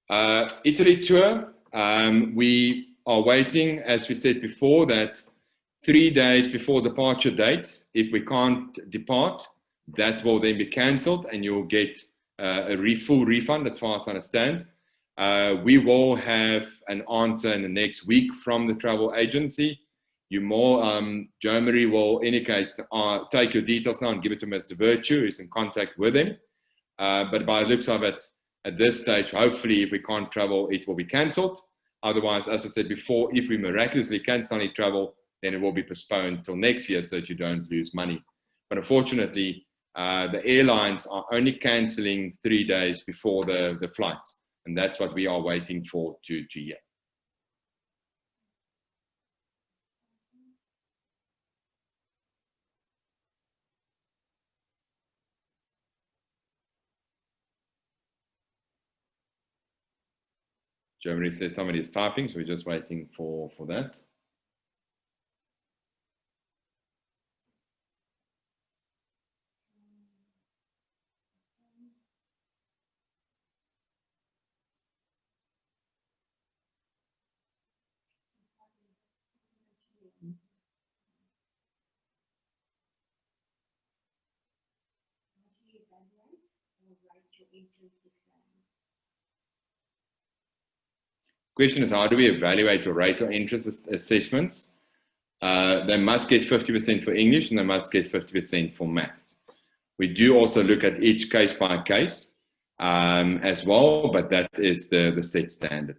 not. Italy tour, we are waiting, as we said before, that 3 days before departure date, if we can't depart, that will then be cancelled and you'll get a full refund as far as I understand. We will have an answer in the next week from the travel agency. Germany will, in any case, take your details now and give it to Mr. Virtue, who's in contact with him. But by the looks of it, at this stage, hopefully, if we can't travel, it will be cancelled. Otherwise, as I said before, if we miraculously can suddenly travel, then it will be postponed till next year so that you don't lose money. But unfortunately, the airlines are only cancelling 3 days before the flights. And that's what we are waiting for to hear. Germany says somebody is typing, so we're just waiting for that. Question is, how do we evaluate or rate our interest assessments? They must get 50% for English and they must get 50% for maths. We do also look at each case by case as well, but that is the set standard.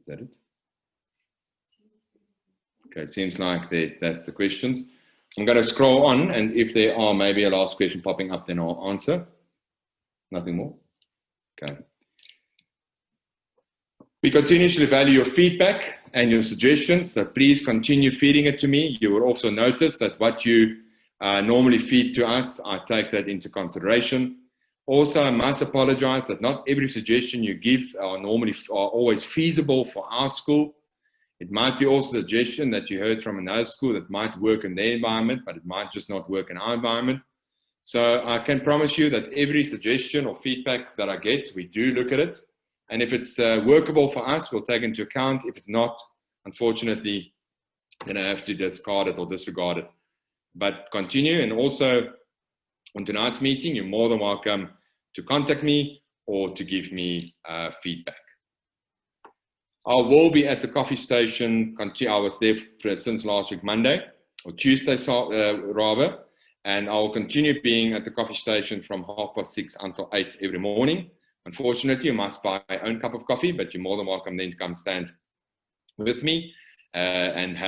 Is that it? Okay, it seems like that's the questions. I'm going to scroll on, and if there are maybe a last question popping up, then I'll answer. Nothing more? Okay. We continuously value your feedback and your suggestions, so please continue feeding it to me. You will also notice that what you normally feed to us, I take that into consideration. Also, I must apologize that not every suggestion you give are always feasible for our school. It might be also a suggestion that you heard from another school that might work in their environment, but it might just not work in our environment. So I can promise you that every suggestion or feedback that I get, we do look at it. And if it's workable for us, we'll take it into account. If it's not, unfortunately, then I have to discard it or disregard it. But continue. And also on tonight's meeting, you're more than welcome to contact me or to give me feedback. I will be at the coffee station. I was there since last week, Monday, or Tuesday, rather. And I will continue being at the coffee station from 6:30 until 8 every morning. Unfortunately, you must buy your own cup of coffee, but you're more than welcome then to come stand with me and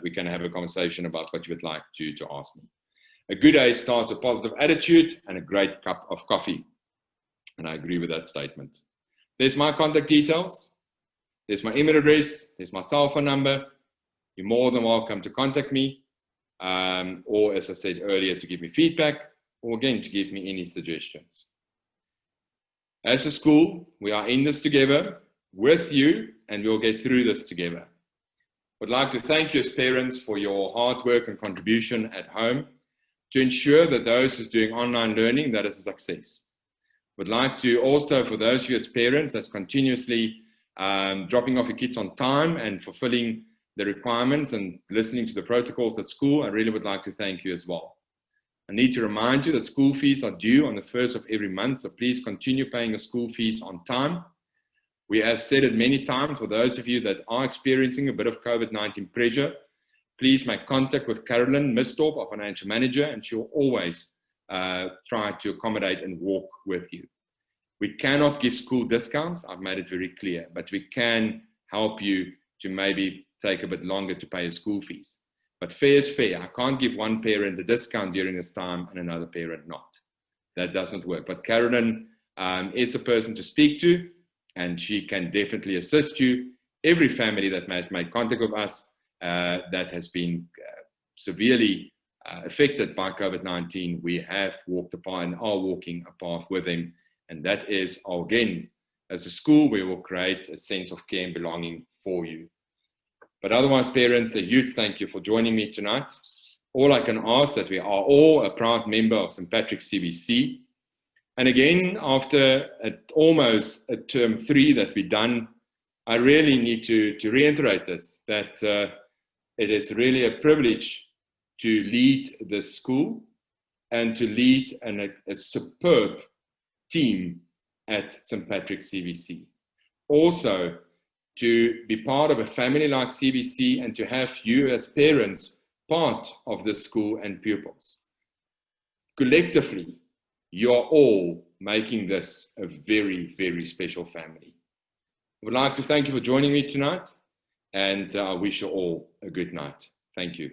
we can have a conversation about what you would like to ask me. A good day starts with a positive attitude and a great cup of coffee. And I agree with that statement. There's my contact details. There's my email address. There's my cell phone number. You're more than welcome to contact me. Or as I said earlier, to give me feedback, or again, to give me any suggestions. As a school, we are in this together with you, and we'll get through this together. I'd like to thank you as parents for your hard work and contribution at home to ensure that those who's doing online learning, that is a success. Would like to also, for those of you as parents that's continuously dropping off your kids on time and fulfilling the requirements and listening to the protocols at school, I really would like to thank you as well. I need to remind you that school fees are due on the 1st of every month, so please continue paying your school fees on time. We have said it many times, for those of you that are experiencing a bit of COVID-19 pressure, please make contact with Carolyn Mistorp, our financial manager, and she'll always try to accommodate and walk with you. We cannot give school discounts, I've made it very clear, but we can help you to maybe take a bit longer to pay his school fees. But fair is fair. I can't give one parent a discount during this time and another parent not. That doesn't work. But Carolyn is the person to speak to, and she can definitely assist you. Every family that has made contact with us that has been severely affected by COVID-19, we have walked a path and are walking a path with them. And that is, again, as a school, we will create a sense of care and belonging for you. But otherwise, parents, a huge thank you for joining me tonight. All I can ask that we are all a proud member of St. Patrick's CBC. And again, after almost a term 3 that we've done, I really need to reiterate this, that it is really a privilege to lead this school and to lead a superb team at St. Patrick's CBC. Also, to be part of a family like CBC and to have you as parents part of the school and pupils. Collectively, you're all making this a very, very special family. I would like to thank you for joining me tonight, and I wish you all a good night. Thank you.